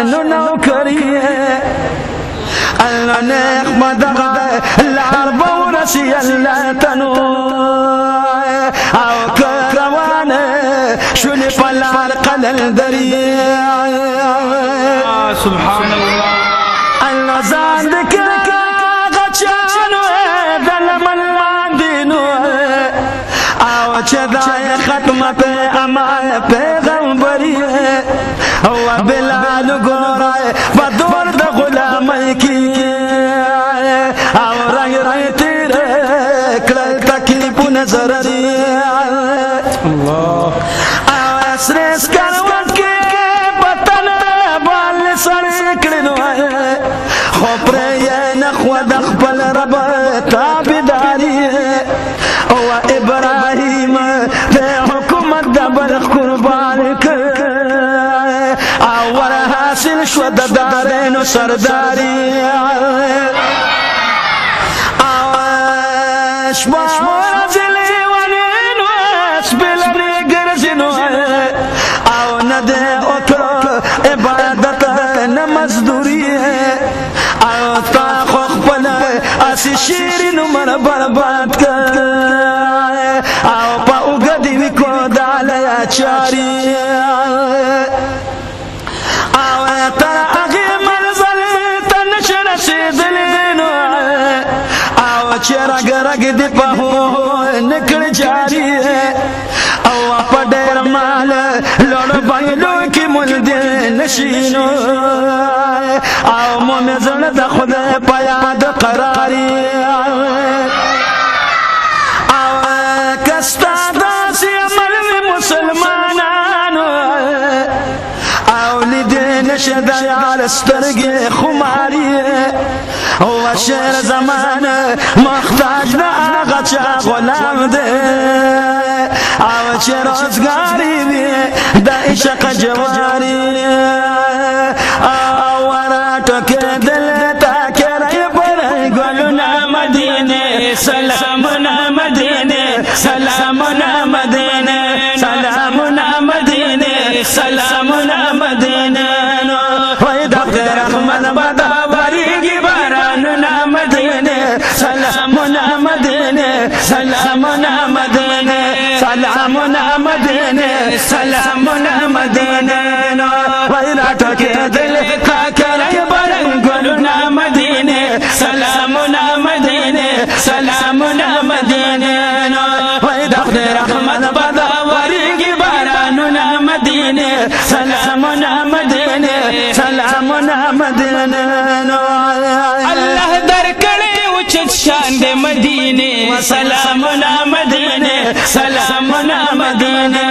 نو نوکری اللہ نیک مدغ لار بورسی اللہ تنو او کروان شنی پلار قلل دری سبحان اللہ اللہ زان دکر غچانو دلمن ماندینو او چدای ختم پہ امان پیغمبری او بلال گورائے بدور دا غلامی کی او رنگ رنگ تیرے کلل تکلیف نظر دی او اسریس کروان کی بطن بال سر کرنو خوپرے نخوہ دخپل رب تابداری او ابراہیم پہ حکومت دبر قربان کر اور حاصل شد دارین سرداری شمازلی ونینو اسبلنی گرزینو او ندے اترو عبادت نمزدوری او تا خوخ پنا اسی شیرین مر برباد کر او پا اگدی وکو دالیا چاری او تر اغی منزل تنشن سیدلینو او چه رگ رگ دی پہو نکل جاری او پا دیر مال لڑ بائلو کی ملدی نشینو او مومزن دا خود پیاد قراری او کستا داسی ملوی مسلمانانو او لیدی نشد یار سترگی خماری او شیر زمان مختاج دا آغا چا غلام دے او چه روزگاری بی دا عشق جواری او وراتو که دل تا کرائی برای گلونا مدینه سلامنا مدینه سلامنا مدینه سلامنا مدینه سلامنا مدینه وی دخت رحمن بدا وریگی باراننا مدینه سلامنا مدینه سلامنا مدینه سلامنا مدینه سلامنا مدینه وی راتو که دل تا کرائی برای گلونا مدینه سلامنا مدینه سلامنا مدینه وی دخت رحمن بدا وریگی باراننا مدینه سلامنا مدینه سلامنا مدینه اللہ در کڑے اچت شان دے مدینے سلامنا مدینے سلامنا مدینے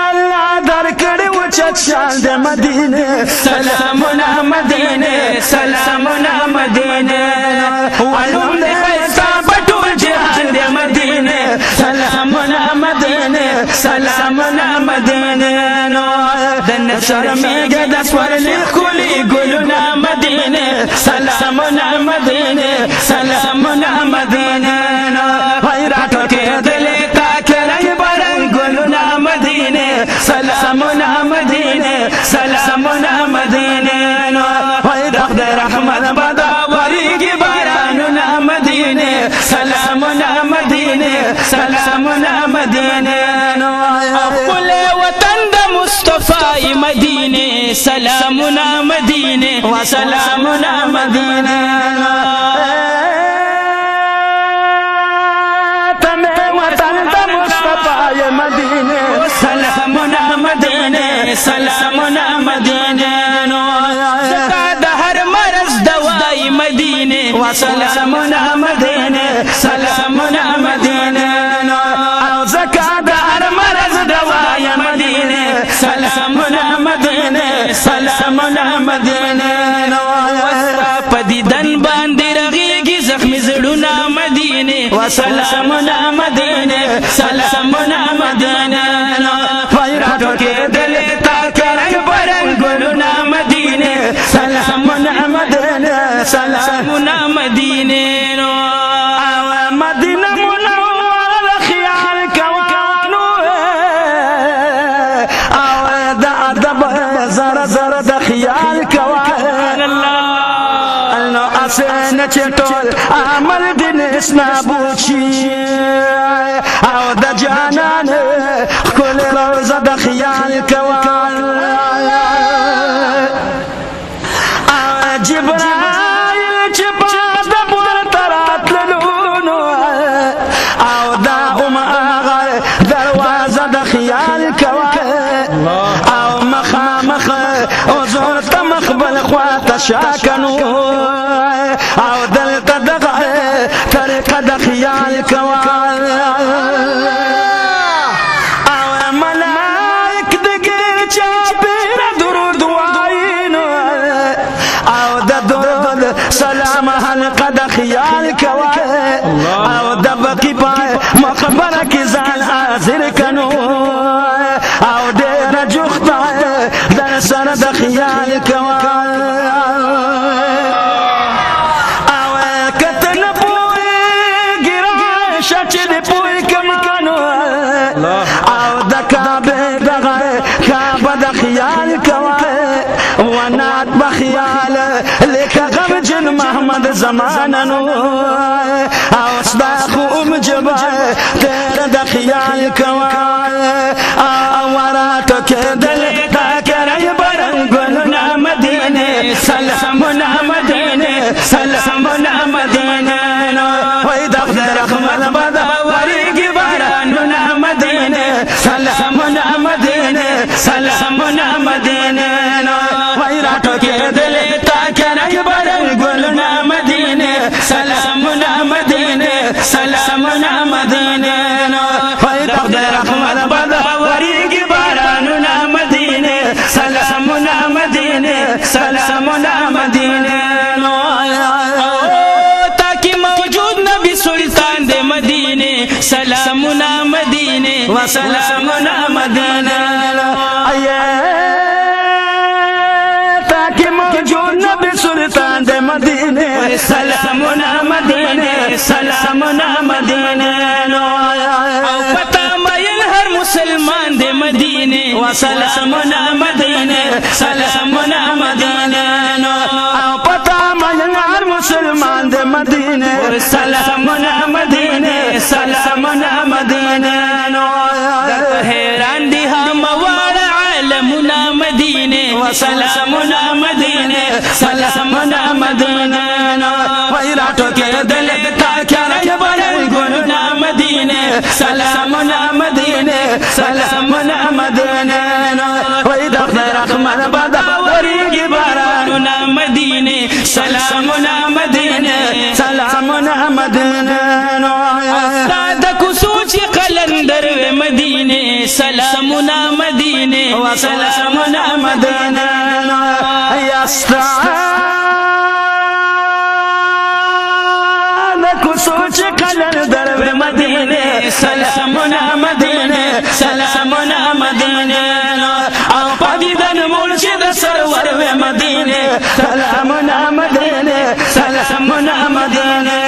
اللہ در کڑے اچت شان دے مدینے سلامنا مدینے سلامنا مدینے علوم دے خیصہ بطول جہان دے مدینے سلامنا مدینے سلامنا مدینے دن شرمیگا دسور لکھولی گلونا مدینے سلامنا مدینے سلامنا مدینے ویراتو کے دلے تاکرائی برن گلونا مدینے سلامنا مدینے سلامنا مدینے ویرخد رحمت بدا وریگی باراننا مدینے سلامنا مدینے سلامنا مدینے اقبل وطن دا مصطفی مدینے سلامنا مدینے وسلامنا مدینے تمہیں وطن دا مصطفی مدینے سلامنا مدینے سلامنا مدینے زکاة ہر مرض دوائی مدینے وسلامنا مدینے سلامنا مدینے زکاة ہر مرض دوائی مدینے سلامنا مدینے سلامنا مدینے پدی دن باندی رغیگی زخمی زڑونا مدینے وسلامنا مدینے سلامنا مدینے فیراتو کے دلے تاکرنگ برن گلونا مدینے سلامنا مدینے سلامنا مدینے مدینہ منور خیال کوانو او کس نابود شي او د جانان ښکل روضه د خیال کوه جبرائیل چې په د پورته راتللو نو او دا هغه دروازه د خیال کوه او مخامخ حضور ته مخ بل خواته شا کنو او دلته دغه طریقه د خیال کوه او ملائک د ګیر چاپېره درود وایي نو او د درود سلام حلقه د خیال کوه او د بقي په مقبره کې ځان حاضر کنو او ډېره جوخته در سره د خیال کوه او که نه پوهېږي راشه چې دې پوه کړم او د کعبې دغه کعبه د خیال کوه ونات بخیال لکه غمجن محمد زماننو او ستا خوب جبه تیره د خیال کوه او وراتو کېدل تا کرای برنګلونه مدینې سلامونه مدینې سلامونه مدینې وای د خدای رحمت به د ورېږي بارانونه مدینې سلامونه مدینې سلامونه مدینې وای راټو کېدل تا کرای برنګلونه مدینې سلامونه مدینې سلامونه مدینې وای د خدای رحمت به د ورېږي بارانونه مدینې سلامونه مدینې سلامونه مدینې تاکي موجود نبی سلطان د مدینې سلامونه مدینې وسلامونه مدینې تاکي موجود نبی سلطان د مدینې سلامونه مدینې سلامونه مدینې او پتا مېن هر مسلمان د مدینې وسلامونه مدینې سلامونه مدینې او پتا مېن هر مسلمان د مدینې سلامونه مدینې سلامونه مدینې حیران دي هموار عالمونه مدینې وسلامونه مدینې سلامونه مدینې وای راټو کېدل تا کرای برنګلونه مدینې سلامونه مدینې سلامونه مدینې وای د خدای رحمت به د ورېږي بارانونه مدینې سلامونه مدینې سلامونه مدینې ستا د کوڅو چې قلندر وې مدینې سلامونه مدینې وسلامونه مدینې یا ستا سوچ کلر در مدینه سلامونه مدینه سلامونه مدینه او پدیدن مرشد سرور و مدینه سلامونه مدینه سلامونه مدینه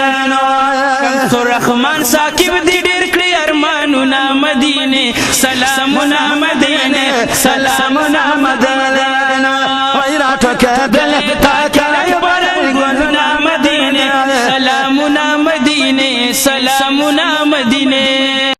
رحمان ساکب دی ډېر کړي ارمانونه مدینه سلامونه مدینه سلامونه مدینه وای راټو کېدل تا کرای برنګلونه مدینه سلامونه مدینه سلامونه مدینه